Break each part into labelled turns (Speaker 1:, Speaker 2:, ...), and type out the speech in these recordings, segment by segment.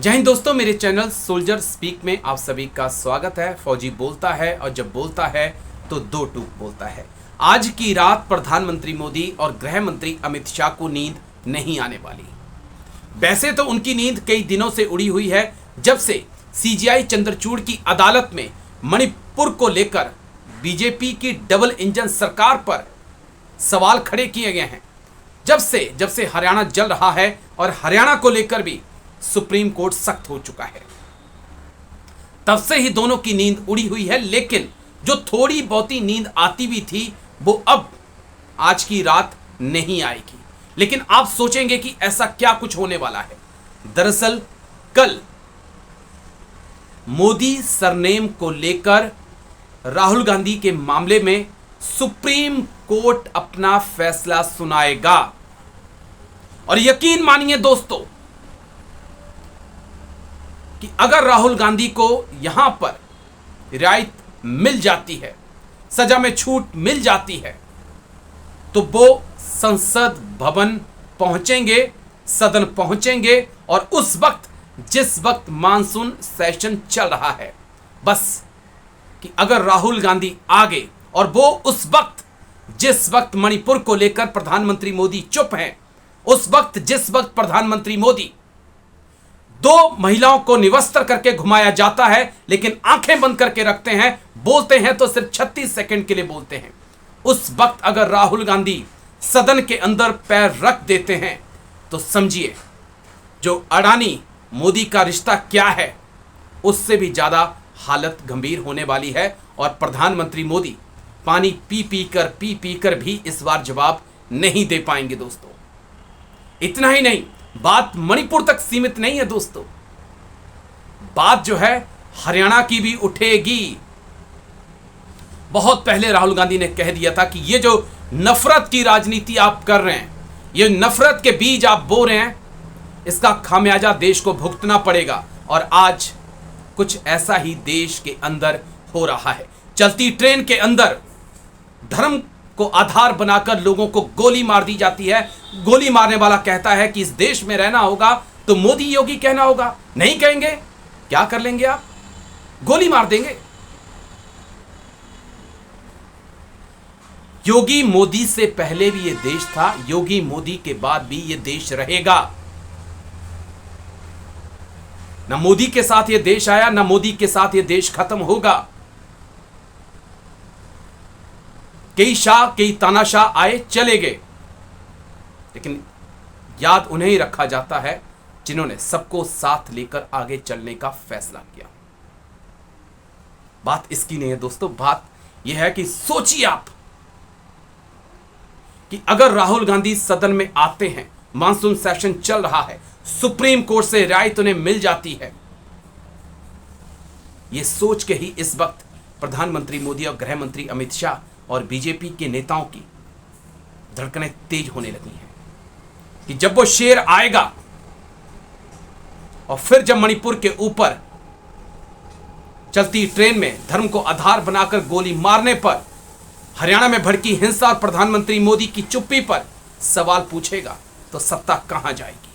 Speaker 1: जय हिंद दोस्तों, मेरे चैनल सोल्जर स्पीक में आप सभी का स्वागत है। फौजी बोलता है और जब बोलता है तो दो टूक बोलता है। आज की रात प्रधानमंत्री मोदी और गृह मंत्री अमित शाह को नींद नहीं आने वाली। वैसे तो उनकी नींद कई दिनों से उड़ी हुई है, जब से सीजीआई चंद्रचूड़ की अदालत में मणिपुर को लेकर बीजेपी की डबल इंजन सरकार पर सवाल खड़े किए गए हैं। जब से हरियाणा जल रहा है और हरियाणा को लेकर भी सुप्रीम कोर्ट सख्त हो चुका है, तब से ही दोनों की नींद उड़ी हुई है। लेकिन जो थोड़ी बहुती नींद आती भी थी वो अब आज की रात नहीं आएगी। लेकिन आप सोचेंगे कि ऐसा क्या कुछ होने वाला है। दरअसल कल मोदी सरनेम को लेकर राहुल गांधी के मामले में सुप्रीम कोर्ट अपना फैसला सुनाएगा। और यकीन मानिए दोस्तों कि अगर राहुल गांधी को यहां पर रियायत मिल जाती है, सजा में छूट मिल जाती है, तो वो संसद भवन पहुंचेंगे, सदन पहुंचेंगे। और उस वक्त जिस वक्त मानसून सेशन चल रहा है, बस कि अगर राहुल गांधी आ गए और वो उस वक्त जिस वक्त मणिपुर को लेकर प्रधानमंत्री मोदी चुप हैं, उस वक्त जिस वक्त प्रधानमंत्री मोदी दो महिलाओं को निवस्त्र करके घुमाया जाता है लेकिन आंखें बंद करके रखते हैं, बोलते हैं तो सिर्फ 36 सेकंड के लिए बोलते हैं, उस वक्त अगर राहुल गांधी सदन के अंदर पैर रख देते हैं तो समझिए जो अडानी मोदी का रिश्ता क्या है, उससे भी ज्यादा हालत गंभीर होने वाली है। और प्रधानमंत्री मोदी पानी पी पी कर भी इस बार जवाब नहीं दे पाएंगे दोस्तों। इतना ही नहीं, बात मणिपुर तक सीमित नहीं है दोस्तों, बात जो है हरियाणा की भी उठेगी। बहुत पहले राहुल गांधी ने कह दिया था कि ये जो नफरत की राजनीति आप कर रहे हैं, ये नफरत के बीज आप बो रहे हैं, इसका खामियाजा देश को भुगतना पड़ेगा। और आज कुछ ऐसा ही देश के अंदर हो रहा है। चलती ट्रेन के अंदर धर्म को आधार बनाकर लोगों को गोली मार दी जाती है। गोली मारने वाला कहता है कि इस देश में रहना होगा तो मोदी योगी कहना होगा। नहीं कहेंगे क्या कर लेंगे आप? गोली मार देंगे। योगी मोदी से पहले भी ये देश था, योगी मोदी के बाद भी ये देश रहेगा। ना मोदी के साथ ये देश आया, ना मोदी के साथ ये देश खत्म होगा। कई शाह कई तानाशाह आए चले गए, लेकिन याद उन्हें ही रखा जाता है जिन्होंने सबको साथ लेकर आगे चलने का फैसला किया। बात इसकी नहीं है दोस्तों, बात यह है कि सोचिए आप कि अगर राहुल गांधी सदन में आते हैं, मानसून सेशन चल रहा है, सुप्रीम कोर्ट से रियायत उन्हें मिल जाती है, यह सोच के ही इस वक्त प्रधानमंत्री मोदी और गृह मंत्री अमित शाह और बीजेपी के नेताओं की धड़कनें तेज होने लगी हैं कि जब वो शेर आएगा और फिर जब मणिपुर के ऊपर चलती ट्रेन में धर्म को आधार बनाकर गोली मारने पर, हरियाणा में भड़की हिंसा और प्रधानमंत्री मोदी की चुप्पी पर सवाल पूछेगा तो सत्ता कहां जाएगी।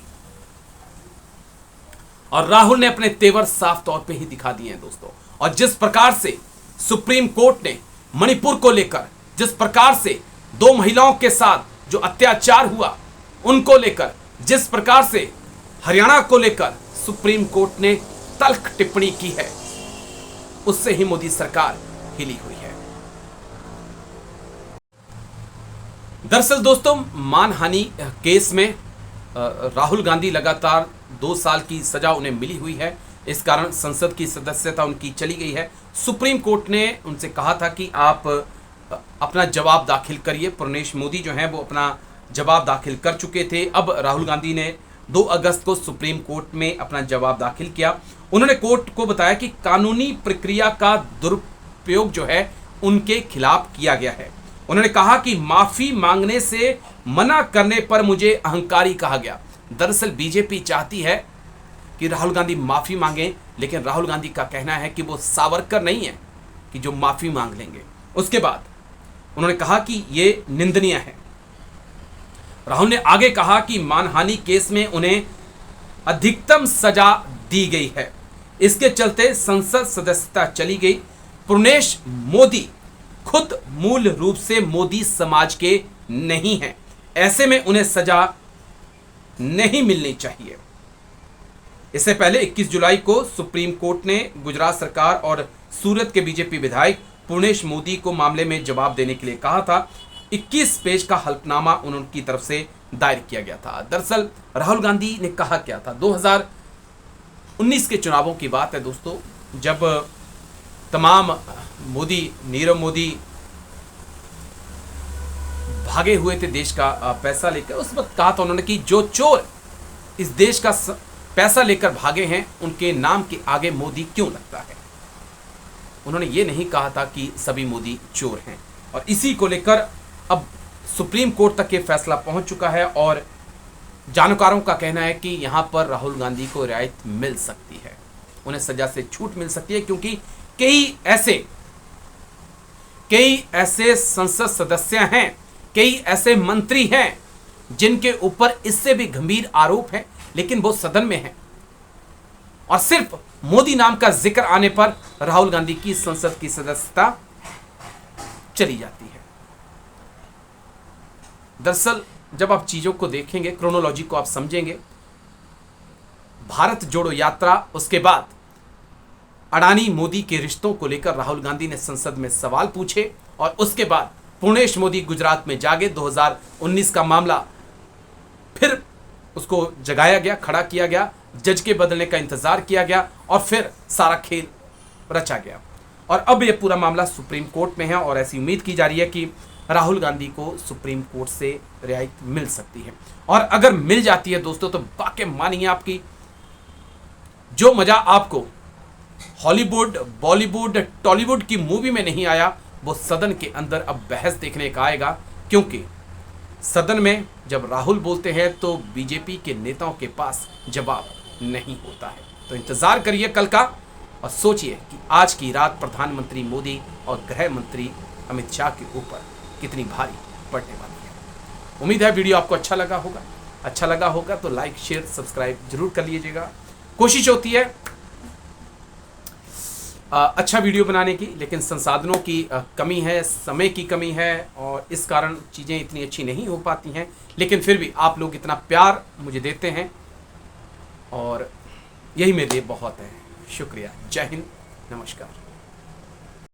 Speaker 1: और राहुल ने अपने तेवर साफ तौर पे ही दिखा दिए हैं दोस्तों। और जिस प्रकार से सुप्रीम कोर्ट ने मणिपुर को लेकर, जिस प्रकार से दो महिलाओं के साथ जो अत्याचार हुआ उनको लेकर, जिस प्रकार से हरियाणा को लेकर सुप्रीम कोर्ट ने तल्ख टिप्पणी की है, उससे ही मोदी सरकार हिली हुई है। दरअसल दोस्तों, मानहानि केस में राहुल गांधी लगातार 2 साल की सजा उन्हें मिली हुई है। इस कारण संसद की सदस्यता उनकी चली गई है। सुप्रीम कोर्ट ने उनसे कहा था कि आप अपना जवाब दाखिल करिए। पुरनेश मोदी जो हैं वो अपना जवाब दाखिल कर चुके थे। अब राहुल गांधी ने 2 अगस्त को सुप्रीम कोर्ट में अपना जवाब दाखिल किया। उन्होंने कोर्ट को बताया कि कानूनी प्रक्रिया का दुरुपयोग जो है उनके खिलाफ किया गया है। उन्होंने कहा कि माफी मांगने से मना करने पर मुझे अहंकारी कहा गया। दरअसल बीजेपी चाहती है कि राहुल गांधी माफी मांगे, लेकिन राहुल गांधी का कहना है कि वो सावरकर नहीं है कि जो माफी मांग लेंगे। उसके बाद उन्होंने कहा कि ये निंदनीय है। राहुल ने आगे कहा कि मानहानि केस में उन्हें अधिकतम सजा दी गई है। इसके चलते संसद सदस्यता चली गई। पूर्णेश मोदी खुद मूल रूप से मोदी समाज के नहीं हैं, ऐसे में उन्हें सजा नहीं मिलनी चाहिए। इससे पहले 21 जुलाई को सुप्रीम कोर्ट ने गुजरात सरकार और सूरत के बीजेपी विधायक पूर्णेश मोदी को मामले में जवाब देने के लिए कहा था। 21 पेज का हल्फनामा उनकी तरफ से दायर किया गया था। दरअसल राहुल गांधी ने कहा क्या था, 2019 के चुनावों की बात है दोस्तों, जब तमाम नीरव मोदी भागे हुए थे देश का पैसा लेकर। उस वक्त कहा था उन्होंने कि जो चोर इस देश का पैसा लेकर भागे हैं उनके नाम के आगे मोदी क्यों लगता है। उन्होंने ये नहीं कहा था कि सभी मोदी चोर हैं। और इसी को लेकर अब सुप्रीम कोर्ट तक ये फैसला पहुंच चुका है और जानकारों का कहना है कि यहां पर राहुल गांधी को रियायत मिल सकती है, उन्हें सजा से छूट मिल सकती है, क्योंकि कई ऐसे संसद सदस्य हैं, कई ऐसे मंत्री हैं जिनके ऊपर इससे भी गंभीर आरोप हैं, लेकिन वो सदन में हैं और सिर्फ मोदी नाम का जिक्र आने पर राहुल गांधी की संसद की सदस्यता चली जाती है। दरअसल जब आप चीजों को देखेंगे, क्रोनोलॉजी को आप समझेंगे, भारत जोड़ो यात्रा, उसके बाद अडानी मोदी के रिश्तों को लेकर राहुल गांधी ने संसद में सवाल पूछे और उसके बाद पूर्णेश मोदी गुजरात में जागे। 2019 का मामला फिर उसको जगाया गया, खड़ा किया गया, जज के बदलने का इंतजार किया गया और फिर सारा खेल रचा गया। और अब यह पूरा मामला सुप्रीम कोर्ट में है और ऐसी उम्मीद की जा रही है कि राहुल गांधी को सुप्रीम कोर्ट से रियायत मिल सकती है। और अगर मिल जाती है दोस्तों तो वाकई मानिए आपकी जो मजा आपको हॉलीवुड, बॉलीवुड, टॉलीवुड की मूवी में नहीं आया, वो सदन के अंदर अब बहस देखने का आएगा। क्योंकि सदन में जब राहुल बोलते हैं तो बीजेपी के नेताओं के पास जवाब नहीं होता है। तो इंतजार करिए कल का और सोचिए कि आज की रात प्रधानमंत्री मोदी और गृह मंत्री अमित शाह के ऊपर कितनी भारी पड़ने वाली है। उम्मीद है वीडियो आपको अच्छा लगा होगा तो लाइक, शेयर, सब्सक्राइब जरूर कर लीजिएगा। कोशिश होती है अच्छा वीडियो बनाने की, लेकिन संसाधनों की कमी है, समय की कमी है और इस कारण चीज़ें इतनी अच्छी नहीं हो पाती हैं। लेकिन फिर भी आप लोग इतना प्यार मुझे देते हैं और यही मेरे लिए बहुत है। शुक्रिया। जय हिंद, नमस्कार।